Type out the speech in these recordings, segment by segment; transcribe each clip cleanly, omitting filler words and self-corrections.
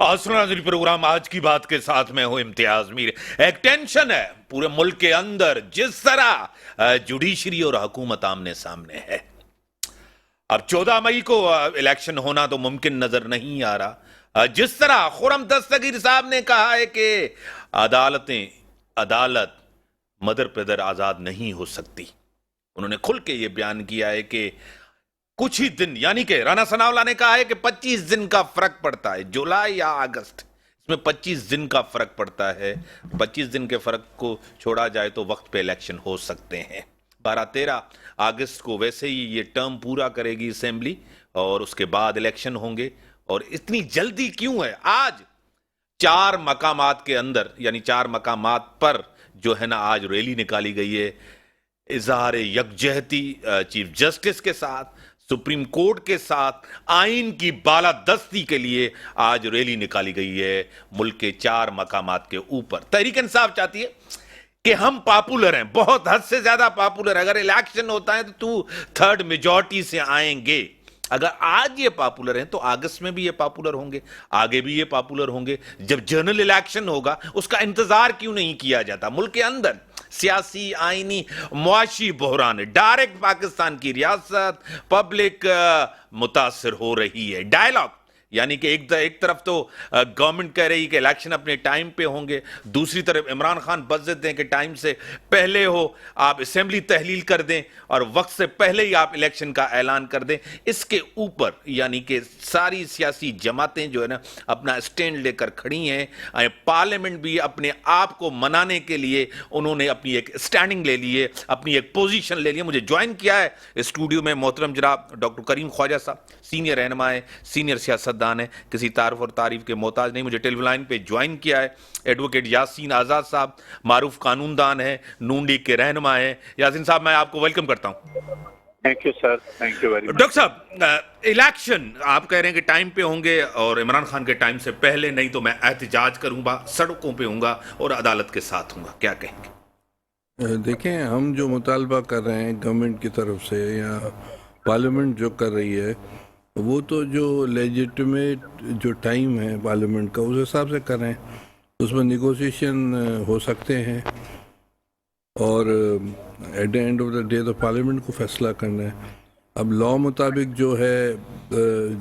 आसनाज़री programme आज की बात के साथ में हो इम्तियाज मीर। एक टेंशन है पूरे मुल्क के अंदर, जिस तरह जुडिशरी और हुकूमत आमने सामने है। अब 14 मई को इलेक्शन होना तो मुमकिन नजर नहीं आ रहा। जिस तरह खुर्रम दस्तगीर साहब ने कहा है कि अदालत मदर पेदर आजाद नहीं हो सकती, उन्होंने खुल के यह बयान किया है कि कुछ ही दिन, यानी कि राना सनाउल्लाह ने कहा है कि 25 दिन का फर्क पड़ता है, जुलाई या अगस्त, इसमें 25 दिन का फर्क पड़ता है। 25 दिन के फर्क को छोड़ा जाए तो वक्त पे इलेक्शन हो सकते हैं। 12-13 अगस्त को वैसे ही ये टर्म पूरा करेगी असेंबली और उसके बाद इलेक्शन होंगे। और इतनी जल्दी क्यों है? आज 4 मकामात के अंदर, यानी 4 मकामात पर जो है ना, आज रैली निकाली गई है। इजहार यकजहती चीफ जस्टिस के साथ, सुप्रीम कोर्ट के साथ, आइन की बालादस्ती के लिए आज रैली निकाली गई है मुल्क के 4 मकामात के ऊपर। तहरीक इंसाफ चाहती है कि हम पॉपुलर हैं, बहुत हद से ज्यादा पॉपुलर। अगर इलेक्शन होता है तो 2/3 मेजॉरिटी से आएंगे। अगर आज ये पॉपुलर हैं तो अगस्त में भी ये पॉपुलर होंगे, आगे भी ये पॉपुलर होंगे। जब जनरल इलेक्शन होगा उसका इंतजार क्यों नहीं किया जाता? मुल्क के अंदर सियासी, आईनी, मुआशी बहरान है, डायरेक्ट पाकिस्तान की रियासत, पब्लिक मुतासर हो रही है। डायलॉग, यानी कि एक तरफ तो गवर्नमेंट कह रही है कि इलेक्शन अपने टाइम पे होंगे, दूसरी तरफ इमरान खान बजट दें कि टाइम से पहले हो, आप असेंबली तहलील कर दें और वक्त से पहले ही आप इलेक्शन का ऐलान कर दें। इसके ऊपर यानी कि सारी सियासी जमातें जो है ना अपना स्टैंड लेकर खड़ी हैं। पार्लियामेंट भी अपने आप को मनाने के लिए उन्होंने अपनी एक स्टैंडिंग ले ली है, अपनी एक पोजीशन ले ली है। मुझे ज्वाइन किया है स्टूडियो में मोहतरम जनाब डॉक्टर करीम ख्वाजा साहब, सीनियर रहनुमा है, सीनियर सियासतदान है, किसी तारीफ और तारीफ के मोहताज नहीं। मुझे टेलीफोन लाइन पे ज्वाइन किया है एडवोकेट यासीन आजाद साहब, मारूफ कानूनदान है, नून लीग के रहनुमा है। यासीन साहब, मैं आपको वेलकम करता हूं। Thank you sir, thank you very much. Doctor साहब, इलेक्शन आप कह रहे हैं कि टाइम पे होंगे और इमरान खान के टाइम से पहले, नहीं तो मैं एहतजाज करूंगा, सड़कों पे होऊंगा और अदालत के साथ हूंगा, क्या कहेंगे? देखें, हम जो मुतालबा कर रहे हैं गवर्नमेंट की तरफ से या पार्लियामेंट जो कर रही है, वो तो जो लेजिटिमेट जो टाइम है पार्लियामेंट का, उस हिसाब से कर रहे हैं। उसमें निगोशिएशन हो सकते हैं और at the end of the day तो पार्लियामेंट को फैसला करना है। अब लॉ मुताबिक जो है,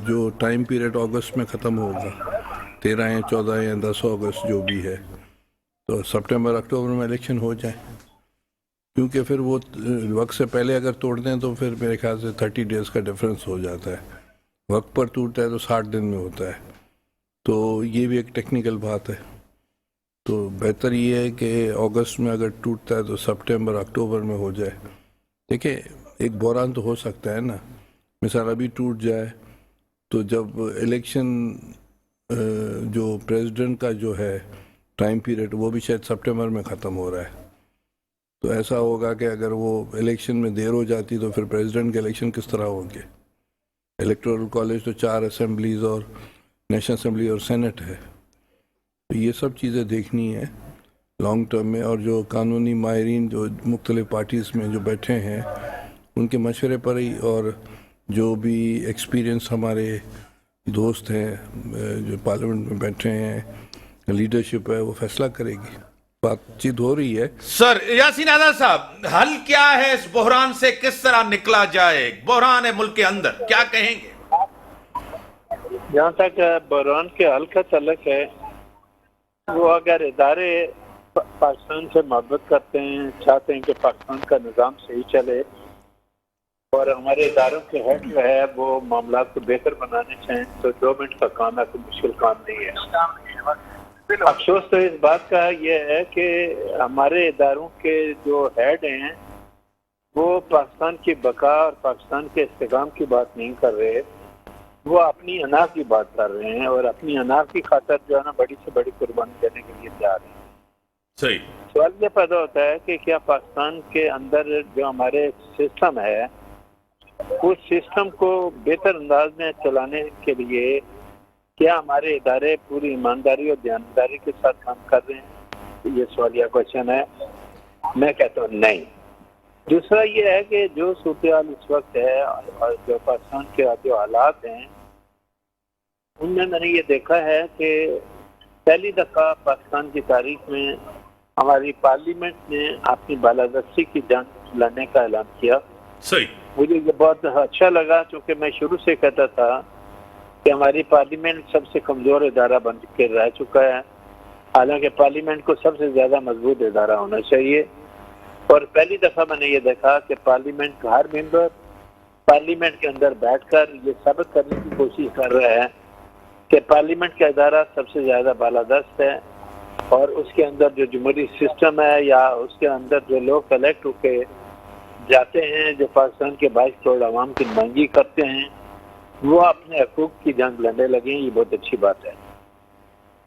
जो टाइम पीरियड अगस्त में ख़त्म होगा, 13 या 14 या 10 अगस्त जो भी है, तो सितंबर अक्टूबर में इलेक्शन हो जाए। क्योंकि फिर वो वक्त से पहले अगर तोड़ दें तो फिर मेरे ख्याल से 30 डेज़ का डिफरेंस हो जाता है। वक्त पर टूटता है तो 60 दिन में होता है। तो ये भी एक टेक्निकल बात है। तो बेहतर ये है कि अगस्त में अगर टूटता है तो सितंबर अक्टूबर में हो जाए। देखिए, एक बहरान तो हो सकता है ना, मिसाल अभी टूट जाए तो जब इलेक्शन जो प्रेसिडेंट का जो है टाइम पीरियड, वो भी शायद सितंबर में ख़त्म हो रहा है। तो ऐसा होगा कि अगर वो इलेक्शन में देर हो जाती तो फिर प्रेसिडेंट के इलेक्शन किस तरह होंगे? इलेक्टोरल कॉलेज तो 4 असेंबलीज और नेशनल असेंबली और सेनेट है। तो ये सब चीज़ें देखनी है लॉन्ग टर्म में। और जो कानूनी माहिरीन जो मुख्तलिफ पार्टीज़ में जो बैठे हैं, उनके मशवरे पर ही, और जो भी एक्सपीरियंस हमारे दोस्त हैं जो पार्लियामेंट में बैठे हैं, लीडरशिप है, वो फैसला करेगी। बातचीत हो रही है। सर यासीन आजाद साहब, हल क्या है इस बहरान से? किस तरह निकला जाए? बहरान है मुल्क के अंदर, क्या कहेंगे? जहाँ तक बहरान के हल का तल्लुक है, वो अगर इदारे पाकिस्तान से मोहब्बत करते हैं, चाहते हैं कि पाकिस्तान का निज़ाम सही चले और हमारे इदारों के हेड जो है वो मामला को बेहतर बनाने चाहें, तो 2 मिनट का काम है, कोई मुश्किल काम नहीं है। अफसोस तो इस बात का ये है कि हमारे इदारों के जो हेड हैं वो पाकिस्तान की बका और पाकिस्तान के इस्तेकाम की बात नहीं कर रहे, वो अपनी अना की बात कर रहे हैं और अपनी अना की खातर जो है ना बड़ी से बड़ी कुर्बानी देने के लिए तैयार हैं। सही सवाल ये पैदा होता है कि क्या पाकिस्तान के अंदर जो हमारे सिस्टम है, उस सिस्टम को बेहतर अंदाज में चलाने के लिए क्या हमारे इदारे पूरी ईमानदारी और ध्यानदारी के साथ काम कर रहे हैं? ये सवालिया क्वेश्चन है। मैं कहता हूँ नहीं। दूसरा ये है कि जो सूरत हाल इस वक्त है और जो पाकिस्तान के जो हालात हैं, उनमें मैंने ये देखा है कि पहली दफा पाकिस्तान की तारीख में हमारी पार्लियामेंट ने अपनी बालादस्ती की जंग लड़ने का ऐलान किया। सही। मुझे ये बहुत अच्छा लगा, क्योंकि मैं शुरू से कहता था कि हमारी पार्लियामेंट सबसे कमजोर इदारा बन के रह चुका है, हालांकि पार्लियामेंट को सबसे ज्यादा मजबूत इदारा होना चाहिए। और पहली दफा मैंने ये देखा कि पार्लियामेंट का हर मेंबर पार्लियामेंट के अंदर बैठकर ये साबित करने की कोशिश कर रहा है कि पार्लियामेंट का इदारा सबसे ज्यादा बालादस्त है, और उसके अंदर जो जुमहूरी सिस्टम है या उसके अंदर जो लोग कलेक्ट होके जाते हैं, जो पाकिस्तान के 22 करोड़ आवाम की नुमाइंदगी करते हैं, वो अपने हकूक की जंग लड़ने लगे हैं। ये बहुत अच्छी बात है।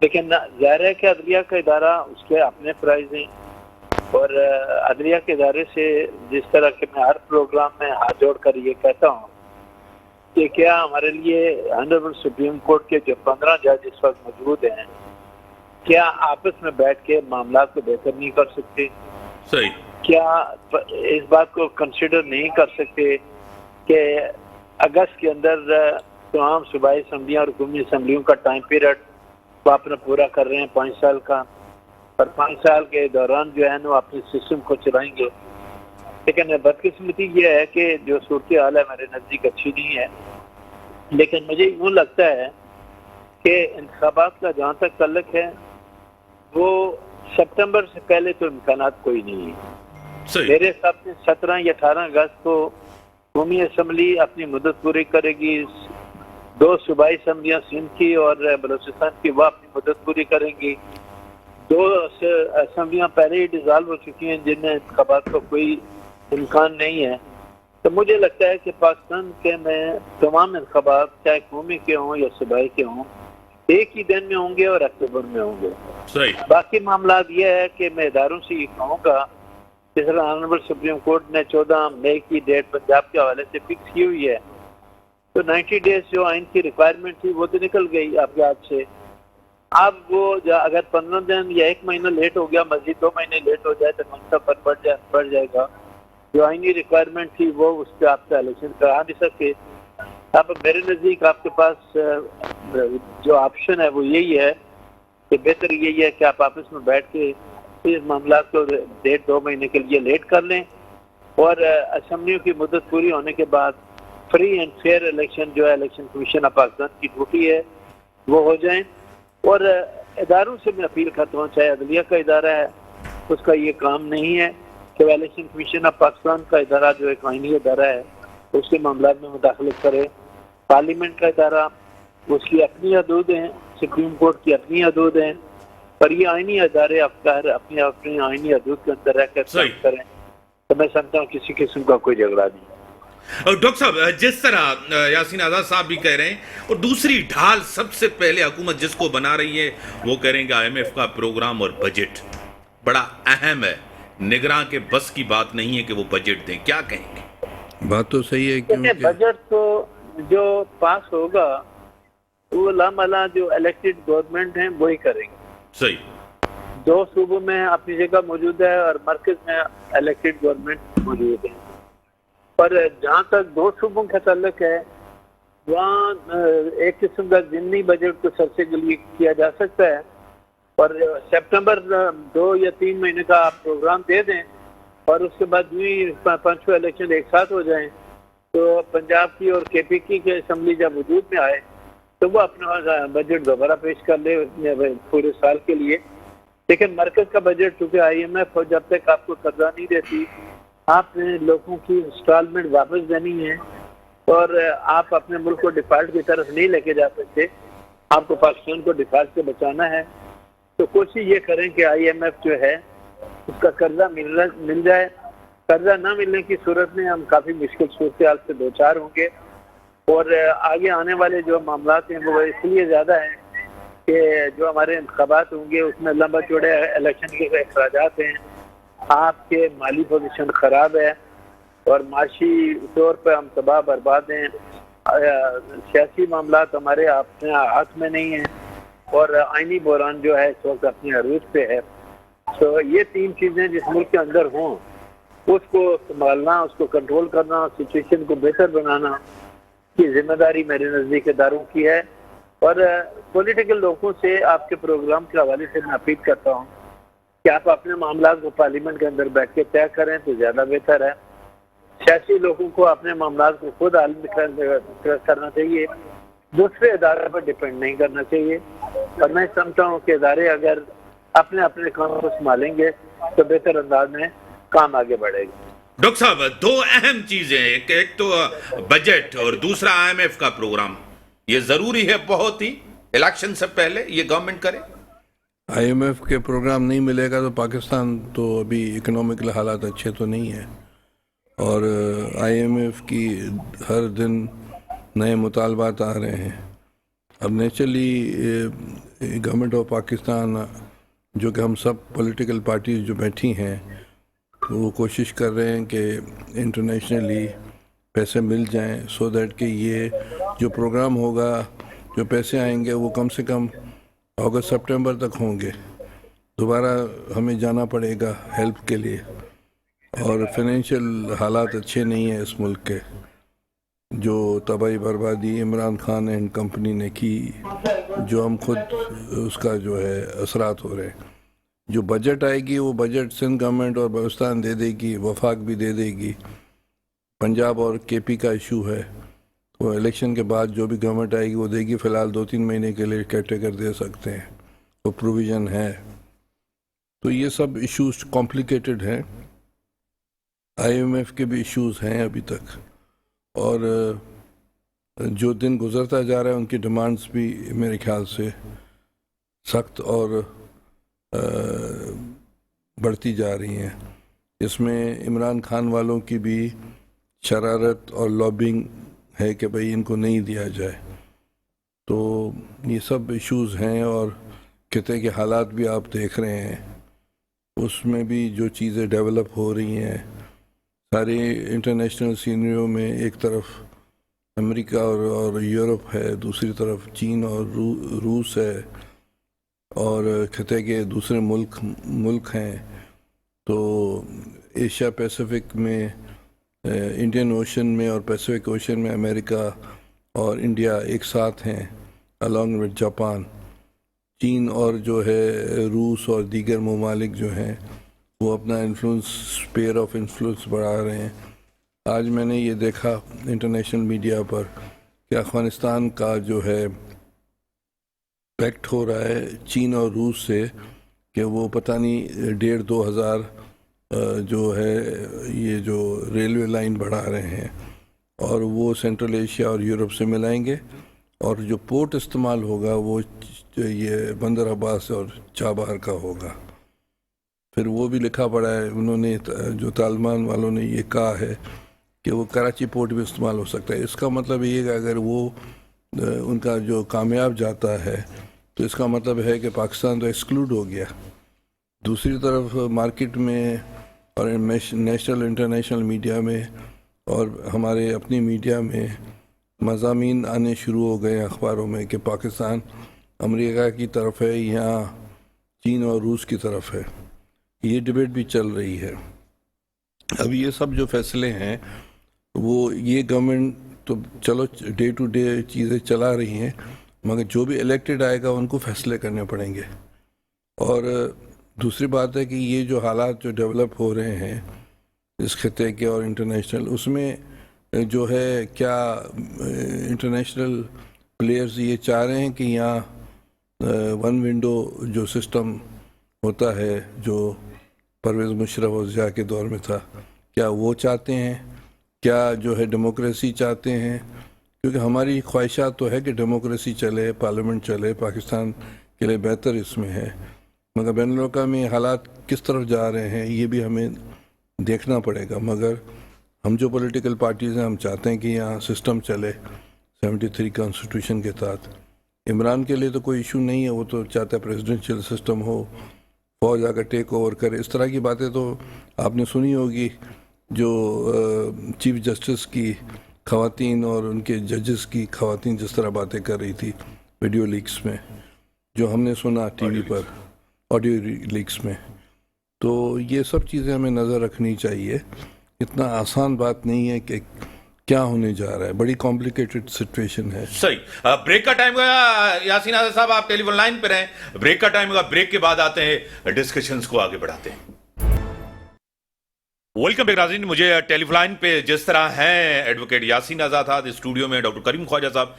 लेकिन ज़ाहिर है कि अदलिया का इदारा उसके अपने फ़राइज़ हैं, और अदलिया के इदारे से जिस तरह के मैं हर प्रोग्राम में हाथ जोड़ कर ये कहता हूँ कि क्या हमारे लिए ऑनरेबल सुप्रीम कोर्ट के जो 15 जज इस वक्त मौजूद हैं, क्या आपस में बैठ के मामला को बेहतर नहीं कर सकते? सही। क्या इस बात को कंसिडर नहीं कर सकते कि अगस्त के अंदर तमाम सूबाई असम्बलियाँ और कौमी असम्बलियों का टाइम पीरियड वो अपना पूरा कर रहे हैं 5 साल का, और 5 साल के दौरान जो है ना अपने सिस्टम को चलाएंगे। लेकिन बदकिस्मती ये है कि जो सूरत हाल है मेरे नज़दीक अच्छी नहीं है। लेकिन मुझे यूँ लगता है कि इंतखाबात का जहाँ तक तल्लुक है, वो सितंबर से पहले तो इम्कानात कोई नहीं है। मेरे हिसाब से 17 या 18 अगस्त को कौमी असम्बली अपनी मुद्दत पूरी करेगी, 2 सूबाई असम्बलियाँ सिंध की और बलूचिस्तान की वह अपनी मुद्दत पूरी करेंगी। 2 असम्बलियाँ पहले ही डिज़ाल्व हो चुकी हैं जिनमें इंतखाबात का कोई इम्कान नहीं है। तो मुझे लगता है कि पाकिस्तान के में तमाम इंतखाबात चाहे कौमी के हों या सूबाई के हों एक ही दिन में होंगे और अक्टूबर में होंगे। सही। बाकी मामला यह है कि मैं इदारों से ये कहूँगा, जिस तरह ऑनरेबल सुप्रीम कोर्ट ने 14 मई की डेट पंजाब के हवाले से फिक्स की हुई है, तो 90 डेज जो आइन की रिक्वायरमेंट थी वो तो निकल गई आपके हाथ से। अब वो अगर 15 दिन या 1 महीना लेट हो गया, मजीद 2 महीने लेट हो जाए तो मसला पर बढ़ जाएगा। जो आइनी रिक्वायरमेंट थी वो उस पर आपका इलेक्शन करा नहीं सके। अब मेरे नज़दीक आपके पास जो ऑप्शन है वो यही है कि बेहतर यही है कि आप आपस में बैठ के इस मामला को 1.5-2 महीने के लिए लेट कर लें, और असम्बलियों की मुद्दत पूरी होने के बाद फ्री एंड फेयर इलेक्शन जो है इलेक्शन कमीशन ऑफ पाकिस्तान की ड्यूटी है वो हो जाए। और इदारों से मैं अपील करता हूँ, चाहे अदलिया का इदारा है उसका ये काम नहीं है कि इलेक्शन कमीशन ऑफ पाकिस्तान का इदारा जो एक आइनी इदारा है उसके मामला में मुदाखलत करे। पार्लियामेंट का इदारा उसकी अपनी हदूद हैं, सुप्रीम कोर्ट की अपनी हदूद हैं, पर ये आइनी अदारे अपनी अपनी आइनी हदूद के अंदर रहकर काम करें। तो मैं समझता हूँ किसी किस्म का कोई झगड़ा नहीं। डॉक्टर साहब, जिस तरह यासीन आजाद साहब भी कह रहे हैं, और दूसरी ढाल सबसे पहले हुकूमत जिसको बना रही है वो कह रहे हैं कि IMF का प्रोग्राम और बजट बड़ा अहम है, निगरान के बस की बात नहीं है कि वो बजट दें। क्या कहेंगे? बात तो सही है, क्योंकि बजट तो जो पास होगा वो लामला जो इलेक्टेड गवर्नमेंट हैं वही करेंगे। सही। 2 सूबों में अपनी जगह मौजूद है और मरकज में इलेक्टेड गवर्नमेंट मौजूद है। पर जहाँ तक 2 सूबों का ताल्लुक है वहाँ एक किस्म का ज़िमनी बजट को सबसे जल्दी किया जा सकता है, और सितंबर 2 या 3 महीने का आप प्रोग्राम दे दें और उसके बाद 5वां इलेक्शन एक साथ हो जाएं, तो पंजाब की और KPK की असम्बली जब वजूद में आए तो वो अपना बजट दोबारा पेश कर ले पूरे साल के लिए। लेकिन मरकज का बजट चूँकि IMF जब तक आपको कर्जा नहीं देती, आपने लोगों की इंस्टॉलमेंट वापस देनी है और आप अपने मुल्क को डिफॉल्ट की तरफ नहीं लेके जा सकते, आपको पाकिस्तान को डिफॉल्ट से बचाना है। तो कोशिश ये करें कि IMF जो है उसका कर्जा मिल जाए। कर्जा ना मिलने की सूरत में हम काफ़ी मुश्किल सूरत हाल से 2-4 होंगे, और आगे आने वाले जो मामला हैं वो इसलिए ज़्यादा हैं कि जो हमारे इंतखाबात होंगे उसमें लंबा चौड़े इलेक्शन के अखराजात हैं, आपके माली पोजीशन ख़राब है और माशी तौर पर हम तबाह बर्बाद हैं, सियासी मामला हमारे अपने हाथ में नहीं हैं, और आइनी बहरान जो है इस वक्त अपने अरूज पे है। तो ये 3 चीज़ें जिस मुल्क के अंदर हों उसको संभालना, उसको कंट्रोल करना, सिचुएशन को बेहतर बनाना की जिम्मेदारी मेरे नज़दीक इदारों की है। और पॉलिटिकल लोगों से आपके प्रोग्राम के हवाले से मैं अपील करता हूँ कि आप अपने मामला को पार्लियामेंट के अंदर बैठ के तय करें तो ज़्यादा बेहतर है। सियासी लोगों को अपने मामला को खुद हल करना चाहिए, दूसरे इदारे पर डिपेंड नहीं करना चाहिए। और मैं समझता हूँ कि इदारे अगर अपने अपने काम को संभालेंगे तो बेहतर अंदाज में काम आगे बढ़ेगा। डॉक्टर साहब, दो अहम चीजें, एक तो बजट और दूसरा IMF का प्रोग्राम, ये जरूरी है बहुत ही इलेक्शन से पहले ये गवर्नमेंट करे। IMF के प्रोग्राम नहीं मिलेगा तो पाकिस्तान तो अभी इकोनॉमिकल हालात अच्छे तो नहीं है, और IMF की हर दिन नए मुतालबात आ रहे हैं। अब नेचुरली गवर्नमेंट ऑफ पाकिस्तान, जो कि हम सब पॉलिटिकल पार्टीज जो बैठी हैं, वो कोशिश कर रहे हैं कि इंटरनेशनली पैसे मिल जाएं सो दैट कि ये जो प्रोग्राम होगा, जो पैसे आएंगे वो कम से कम अगस्त सितंबर तक होंगे। दोबारा हमें जाना पड़ेगा हेल्प के लिए, और फाइनेंशियल हालात अच्छे नहीं हैं इस मुल्क के। जो तबाही बर्बादी इमरान खान एंड कंपनी ने की, जो हम खुद उसका जो है असरात हो रहे हैं। जो बजट आएगी वो बजट सिंध गवर्नमेंट और बलूचिस्तान दे देगी, वफाक भी दे देगी। पंजाब और KP का इशू है, तो इलेक्शन के बाद जो भी गवर्नमेंट आएगी वो देगी। फ़िलहाल 2-3 महीने के लिए कैटेगर दे सकते हैं, वो प्रोविज़न है। तो ये सब इश्यूज कॉम्प्लिकेटेड हैं। IMF के भी इश्यूज हैं अभी तक, और जो दिन गुजरता जा रहा है उनकी डिमांड्स भी मेरे ख्याल से सख्त और बढ़ती जा रही हैं। इसमें इमरान खान वालों की भी शरारत और लॉबिंग है कि भाई इनको नहीं दिया जाए। तो ये सब इश्यूज हैं, और खिते के हालात भी आप देख रहे हैं, उसमें भी जो चीज़ें डेवलप हो रही हैं सारे इंटरनेशनल सीनरियो में। एक तरफ अमेरिका और यूरोप है, दूसरी तरफ चीन और रूस है, और खिते के दूसरे मुल्क हैं। तो एशिया पैसिफिक में, इंडियन ओशन में और पैसिफिक ओशन में अमेरिका और इंडिया एक साथ हैं, अलॉन्ग विद जापान। चीन और जो है रूस और दीगर ममालिक जो हैं वो अपना इन्फ्लुएंस, स्पेयर ऑफ इन्फ्लुएंस बढ़ा रहे हैं। आज मैंने ये देखा इंटरनेशनल मीडिया पर कि अफ़गानिस्तान का जो है पैक्ट हो रहा है चीन और रूस से कि वो पता नहीं 1,500-2 हज़ार जो है ये जो रेलवे लाइन बढ़ा रहे हैं, और वो सेंट्रल एशिया और यूरोप से मिलाएंगे। और जो पोर्ट इस्तेमाल होगा वो ये बंदर अब्बास और चाबहार का होगा। फिर वो भी लिखा पड़ा है, उन्होंने जो तालिबान वालों ने ये कहा है कि वो कराची पोर्ट भी इस्तेमाल हो सकता है। इसका मतलब ये है कि अगर वो उनका जो कामयाब जाता है तो इसका मतलब है कि पाकिस्तान तो एक्सक्लूड हो गया। दूसरी तरफ मार्केट में और नेशनल इंटरनेशनल मीडिया में और हमारे अपनी मीडिया में मज़ामीन आने शुरू हो गए अखबारों में कि पाकिस्तान अमेरिका की तरफ है या चीन और रूस की तरफ है। ये डिबेट भी चल रही है। अब ये सब जो फैसले हैं वो ये गवर्नमेंट तो चलो डे टू डे चीज़ें चला रही हैं, मगर जो भी इलेक्टेड आएगा उनको फैसले करने पड़ेंगे। और दूसरी बात है कि ये जो हालात जो डेवलप हो रहे हैं इस खिते के और इंटरनेशनल, उसमें जो है क्या इंटरनेशनल प्लेयर्स ये चाह रहे हैं कि यहाँ वन विंडो जो सिस्टम होता है जो परवेज़ मुशर्रफ और ज़िया के दौर में था, क्या वो चाहते हैं? क्या जो है डेमोक्रेसी चाहते हैं? क्योंकि हमारी ख्वाहिशात तो है कि डेमोक्रेसी चले, पार्लियामेंट चले, पाकिस्तान के लिए बेहतर इसमें है, मगर बैनुल-अक़वामी हालात किस तरफ जा रहे हैं ये भी हमें देखना पड़ेगा। मगर हम जो पॉलिटिकल पार्टीज़ हैं हम चाहते हैं कि यहाँ सिस्टम चले 73 कॉन्स्टिट्यूशन के तहत। इमरान के लिए तो कोई इशू नहीं है, वो तो चाहता है प्रेसिडेंशियल सिस्टम हो, फौज आकर टेक ओवर करे। इस तरह की बातें तो आपने सुनी होगी जो चीफ जस्टिस की ख़वातीन और उनके जजेस की ख़वातीन जिस तरह बातें कर रही थी वीडियो लीक्स में, जो हमने सुना टीवी पर, ऑडियो लीक्स में। तो ये सब चीज़ें हमें नज़र रखनी चाहिए। इतना आसान बात नहीं है कि क्या होने जा रहा है, बड़ी कॉम्प्लिकेटेड सिचुएशन है। सही। ब्रेक का टाइम होगा यासीन आजाद साहब, आप टेलीफोन लाइन पे रहें, ब्रेक का टाइम होगा, ब्रेक के बाद आते हैं, डिस्कशंस को आगे बढ़ाते हैं। वेलकम बैक नाज़रीन। मुझे टेलीफोन लाइन पे जिस तरह हैं एडवोकेट यासीन आजाद साहब, स्टूडियो में डॉक्टर करीम ख्वाजा साहब।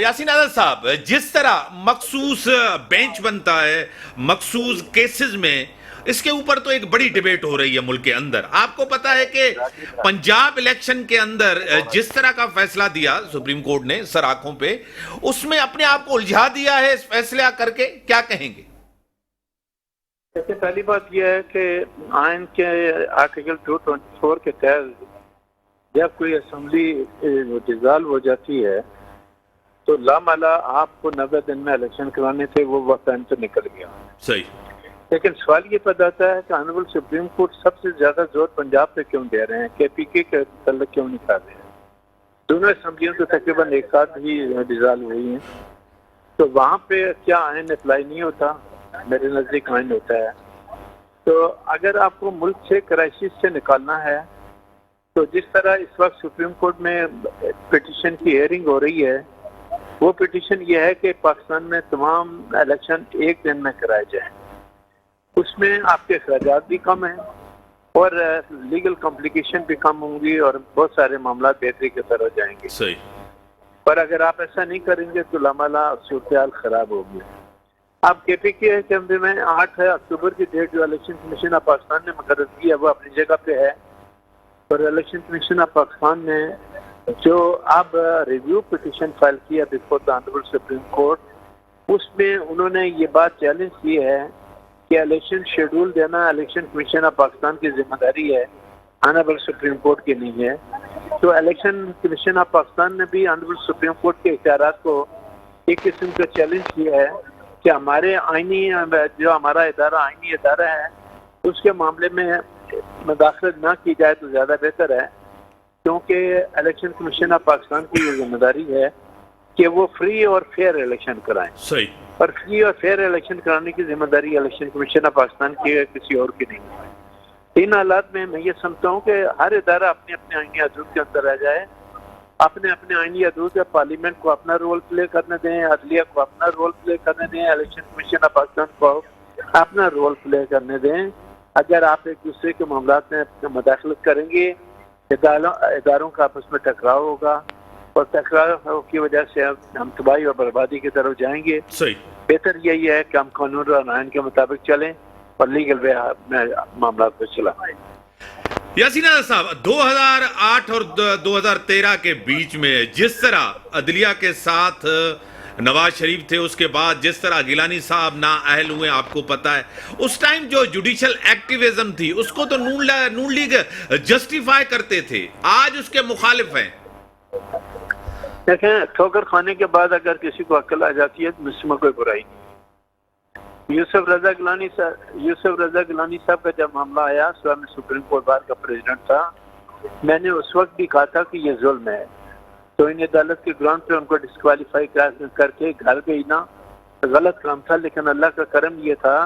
यासीन आजाद साहब, जिस तरह मखसूस बेंच बनता है मखसूस केसेस में, इसके ऊपर तो एक बड़ी डिबेट हो रही है मुल्क के अंदर। आपको पता है कि पंजाब इलेक्शन के अंदर जिस तरह का फैसला दिया सुप्रीम कोर्ट ने सर आंखों पे, उसमें अपने आप को उलझा दिया है इस फैसला करके, क्या कहेंगे? देखिए, पहली बात यह है कि आइन के आर्टिकल 224 के तहत जब कोई असम्बली डिसॉल्व हो जाती है तो लामाला आपको 90 दिन में इलेक्शन कराने थे, वो वक्त टाइम तो निकल गया। सही। लेकिन सवाल ये पैदा होता है कि ऑनरेबल सुप्रीम कोर्ट सबसे ज्यादा जोर पंजाब पे क्यों दे रहे हैं, KPK के तल्लुक क्यों नहीं कर रहे हैं? दोनों असम्बलियों तो तकरीबन एक साथ ही डिसॉल्व हुई हैं, तो वहाँ पे क्या आइन अप्लाई नहीं होता? मेरे नजदीक आइन होता है। तो अगर आपको मुल्क से क्राइसिस से निकालना है तो जिस तरह इस वक्त सुप्रीम कोर्ट में पिटीशन की हेयरिंग हो रही है, वो पिटीशन ये है कि पाकिस्तान में तमाम इलेक्शन एक दिन में कराए जाएं। उसमें आपके अखराजात भी कम हैं और लीगल कॉम्प्लिकेशन भी कम होंगी और बहुत सारे मामला बेहतरी की तरफ जाएंगे। सही। पर अगर आप ऐसा नहीं करेंगे तो लामाला सूरत खराब होगी। आप KPK असेंबली में 8 अक्टूबर की डेट जो इलेक्शन कमीशन ऑफ पाकिस्तान ने मुकर्रर की है वो अपनी जगह पे है, और इलेक्शन कमीशन ऑफ पाकिस्तान ने जो अब रिव्यू पिटीशन फाइल किया before the honourable supreme court, उसमें उन्होंने ये बात चैलेंज की है कि इलेक्शन शेड्यूल देना इलेक्शन कमीशन ऑफ पाकिस्तान की जिम्मेदारी है, ऑनरेबल सुप्रीम कोर्ट की नहीं है। तो इलेक्शन कमीशन ऑफ पाकिस्तान ने भी ऑनरेबल सुप्रीम कोर्ट के इख्तियारात को एक किस्म का चैलेंज किया है कि हमारे आईनी जो हमारा इदारा आईनी इदारा है उसके मामले में मुदाखलत ना की जाए तो ज़्यादा बेहतर है, क्योंकि इलेक्शन कमीशन ऑफ पाकिस्तान की ये जिम्मेदारी है कि वो फ्री और फेयर इलेक्शन कराएं। सही। और फ्री और फेयर इलेक्शन कराने की जिम्मेदारी इलेक्शन कमीशन ऑफ पाकिस्तान की है, किसी और की नहीं है। इन हालात में मैं ये समझता हूँ कि हर इदारा अपने अपने आईनी हदूद के अंदर रह जाए, अपने अपने आईनी हदूद या पार्लियामेंट को अपना रोल प्ले करने दें, अदलिया को अपना रोल प्ले करने दें, इलेक्शन कमीशन ऑफ पाकिस्तान को अपना रोल प्ले करने दें। अगर आप एक दूसरे के मामलात में मुदाखलत करेंगे, इदारों का आपस में टकराव होगा और टकराव की वजह से हम तबाही और बर्बादी की तरफ जाएंगे। सही। बेहतर यही है कि हम कानून और आइन के मुताबिक चलें और लीगल वे में मामला को चलाएं। यासीन आजाद साहब, 2008 और 2013 के बीच में जिस तरह अदलिया के साथ नवाज शरीफ थे, उसके बाद जिस तरह गिलानी साहब ना अहल हुए, आपको पता है उस टाइम जो जुडिशियल एक्टिविज्म थी उसको तो नून लीग जस्टिफाई करते थे, आज उसके मुखालिफ हैं। देखें, ठोकर खाने के बाद अगर किसी को अक्ल आ जाती है तो मुझमें कोई बुराई नहीं। यूसुफ रजा गिलानी साहब का जब मामला आया, सुबह में सुप्रीम कोर्ट बार का प्रेसिडेंट था, मैंने उस वक्त भी कहा था कि ये जुल्म है, तो इन अदालत के ग्राउंड पे उनको डिस्क्वालीफाई करके घर गई ना, गलत काम था। लेकिन अल्लाह का करम ये था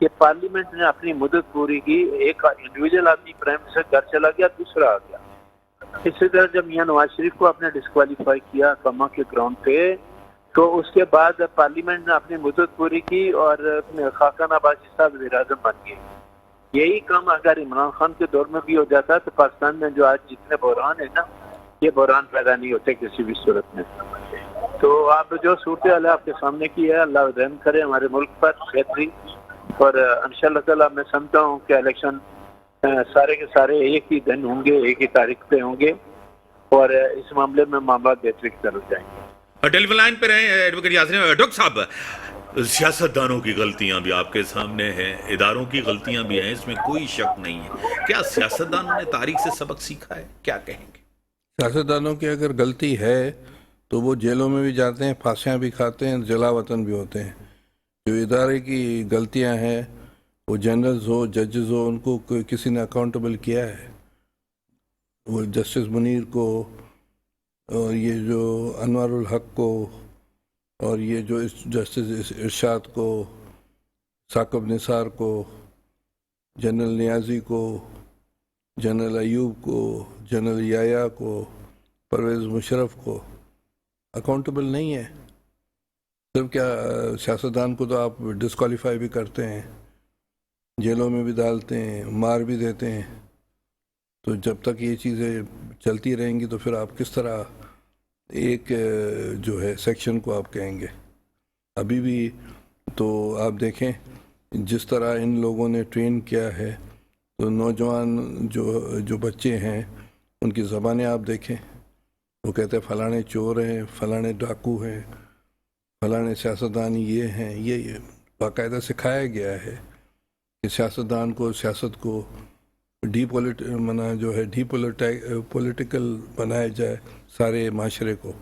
कि पार्लियामेंट ने अपनी मुद्दत पूरी की, एक इंडिविजुअल आदमी प्राइम मिनिस्टर घर चला गया, दूसरा आ गया। इसी तरह जब मियां नवाज शरीफ को आपने डिस्क्वालीफाई किया कमा के ग्राउंड पे, तो उसके बाद पार्लियामेंट ने अपनी मुद्दत पूरी की और खाकान आबादी साहब वज़ीर-ए-आज़म बन गए। यही काम अगर इमरान खान के दौर में भी हो जाता तो पाकिस्तान में जो आज जितने बहरान है ना, ये बहरान पैदा नहीं होते किसी भी सूरत में। तो आप जो सूरत हाल आपके सामने की है, अल्लाह रहम करे हमारे मुल्क पर बेहतरी, और इंशाअल्लाह ताला मैं समझता हूँ कि इलेक्शन सारे के सारे एक ही दिन होंगे, एक ही तारीख पे होंगे और इस मामले में मामला बेहतरी की तरफ जाएंगे। टेलीफोन लाइन पे रहे एडवोकेट यासीन। डॉक्टर साहब, सियासतदानों की गलतियां भी आपके सामने हैं, इदारों की गलतियां भी हैं, इसमें कोई शक नहीं है। क्या सियासतदानों ने तारीख से सबक सीखा है, क्या कहेंगे? सियासतदानों की अगर गलती है तो वो जेलों में भी जाते हैं, फांसियाँ भी खाते हैं, जला वतन भी होते हैं। जो इदारे की गलतियां हैं, वो जनरल्स हो, जजेस हो, उनको किसी ने अकाउंटेबल किया है? वो जस्टिस मुनीर को और ये जो अनवारुल हक को और ये जो जस्टिस इरशाद को, साकब निसार को, जनरल नियाजी को, जनरल अयूब को, जनरल याया को, परवेज़ मुशर्रफ को अकाउंटेबल नहीं है। सिर्फ क्या सियासतदान को तो आप डिस्क्वालीफाई भी करते हैं, जेलों में भी डालते हैं, मार भी देते हैं। तो जब तक ये चीज़ें चलती रहेंगी तो फिर आप किस तरह एक जो है सेक्शन को आप कहेंगे। अभी भी तो आप देखें जिस तरह इन लोगों ने ट्रेन किया है, तो नौजवान जो बच्चे हैं उनकी ज़बानें आप देखें, वो कहते हैं फलाने चोर हैं, फलाने डाकू हैं, फलाने सियासतदान ये हैं। ये बाकायदा सिखाया गया है कि सियासतदान को, सियासत को पॉलिटिकल बनाया जाए सारे माशरे को,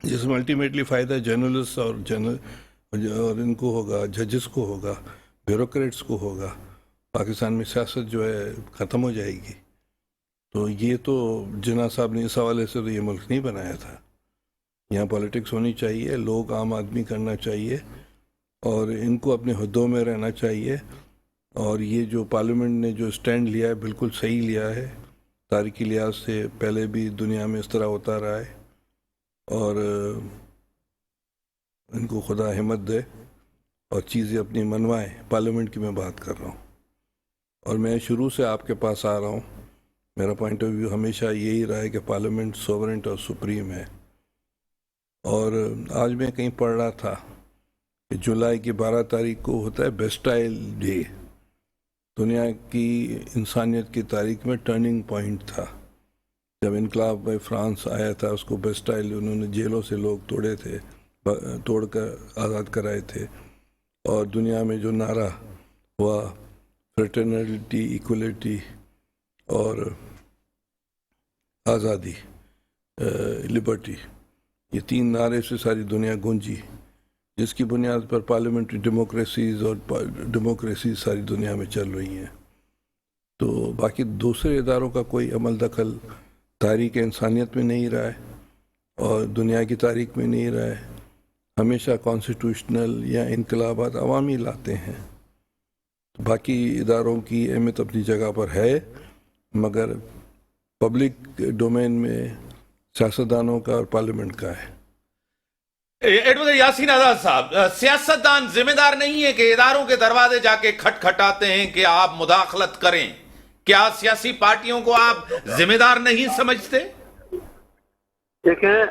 जिसमें अल्टीमेटली फ़ायदा जर्नलिस्ट और इनको होगा, जजेस को होगा, ब्यूरोक्रेट्स को होगा। पाकिस्तान में सियासत जो है ख़त्म हो जाएगी। तो ये तो जिन्ना साहब ने इस हवाले से तो ये मुल्क नहीं बनाया था। यहाँ पॉलिटिक्स होनी चाहिए, लोग आम आदमी करना चाहिए और इनको अपने हुद्दों में रहना चाहिए। और ये जो पार्लियामेंट ने जो स्टैंड लिया है बिल्कुल सही लिया है। तारीखी लिहाज से पहले भी दुनिया में इस तरह होता रहा है और इनको खुदा हिम्मत दे और चीज़ें अपनी मनवाएं। पार्लियामेंट की मैं बात कर रहा हूँ और मैं शुरू से आपके पास आ रहा हूँ। मेरा पॉइंट ऑफ व्यू हमेशा यही रहा है कि पार्लियामेंट सोवरेंट और सुप्रीम है। और आज मैं कहीं पढ़ रहा था कि जुलाई की 12 तारीख को होता है बेस्टाइल डे। दुनिया की इंसानियत की तारीख में टर्निंग पॉइंट था जब इनकलाब में फ्रांस आया था। उसको बेस्टाइल, उन्होंने जेलों से लोग तोड़कर आज़ाद कराए थे। और दुनिया में जो नारा हुआ फ्रेटर्निटी, इक्वलिटी और आज़ादी, लिबर्टी, ये 3 नारे से सारी दुनिया गूंजी, जिसकी बुनियाद पर पार्लियामेंट्री डेमोक्रेसी सारी दुनिया में चल रही हैं। तो बाकी दूसरे इदारों का कोई अमल दखल तारीख़ इंसानियत में नहीं रहा है और दुनिया की तारीख में नहीं रहा है। हमेशा कॉन्स्टिट्यूशनल या इनकलाबात अवामी लाते हैं। तो बाकी इदारों की अहमियत अपनी जगह पर है, मगर पब्लिक डोमेन में सियासतदानों का और पार्लियामेंट का है। एडवोकेट यासीन आजाद साहब, सियासतदान जिम्मेदार नहीं है कि इदारों के दरवाजे जाके खटखटाते हैं कि आप मुदाखलत करें? क्या सियासी पार्टियों को आप जिम्मेदार नहीं समझते? देखें,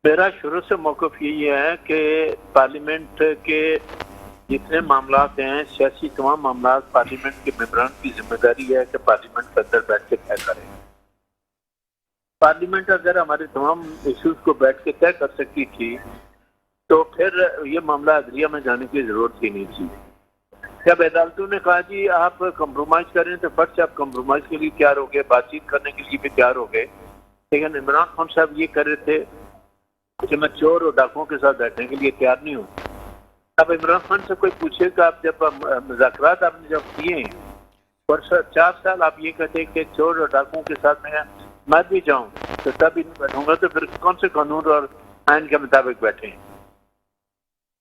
मेरा शुरू से मौक़िफ़ यही है कि पार्लियामेंट के जितने मामलात हैं, सियासी तमाम मामलात, पार्लियामेंट के मेंबरान की जिम्मेदारी है कि पार्लियामेंट के अंदर बैठ के तय करें। पार्लियामेंट अगर हमारे तमाम इश्यूज को बैठ के तय कर सकती थी तो फिर ये मामला अदलिया में जाने की जरूरत ही नहीं थी। जब अदालतों ने कहा जी आप कंप्रोमाइज करें तो फट से आप कंप्रोमाइज के लिए तैयार हो गए, बातचीत करने के लिए भी तैयार हो गए। लेकिन इमरान खान साहब ये कर रहे थे कि मैं चोर और डाकुओं के साथ बैठने के लिए तैयार नहीं हूँ। अब इमरान खान से कोई पूछेगा, आप जब मुज़ाकरात आपने जब किए और 4 साल आप ये कहते कि चोर और डाकुओं के साथ मैं भी जाऊं तो तब ही नहीं बैठूंगा, तो फिर कौन से कानून और आइन के मुताबिक बैठे हैं?